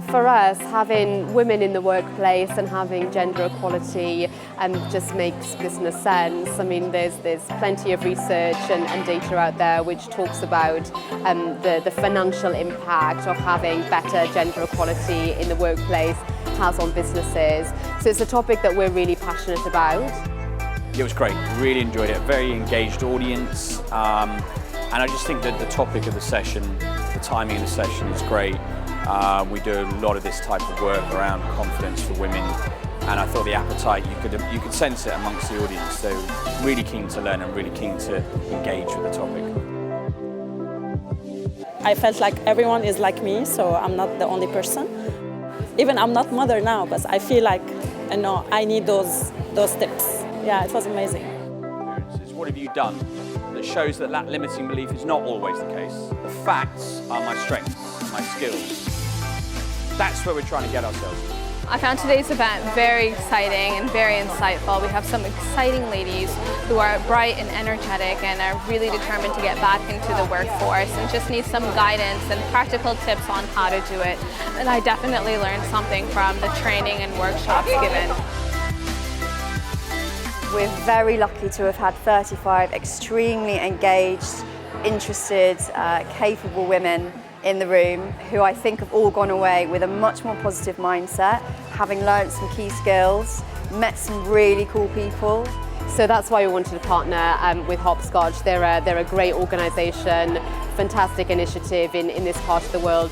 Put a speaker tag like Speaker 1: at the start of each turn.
Speaker 1: For us, having women in the workplace and having gender equality just makes business sense. I mean, there's plenty of research and data out there which talks about the financial impact of having better gender equality in the workplace has on businesses. So it's a topic that we're really passionate about.
Speaker 2: It was great, really enjoyed it, very engaged audience. And I just think that the topic of the session, the timing of the session is great. We do a lot of this type of work around confidence for women, and I thought the appetite, you could sense it amongst the audience, so really keen to learn and really keen to engage with the topic.
Speaker 3: I felt like everyone is like me, so I'm not the only person. Even I'm not mother now, but I feel like, you know, I need those tips. Yeah, it was amazing.
Speaker 2: What have you done that shows that limiting belief is not always the case? The facts are my strengths, my skills. That's where we're trying to get ourselves.
Speaker 4: I found today's event very exciting and very insightful. We have some exciting ladies who are bright and energetic and are really determined to get back into the workforce and just need some guidance and practical tips on how to do it. And I definitely learned something from the training and workshops given.
Speaker 5: We're very lucky to have had 35 extremely engaged, interested, capable women in the room who I think have all gone away with a much more positive mindset, having learned some key skills, met some really cool people.
Speaker 1: So that's why we wanted to partner with Hopscotch. They're a great organisation, fantastic initiative in this part of the world.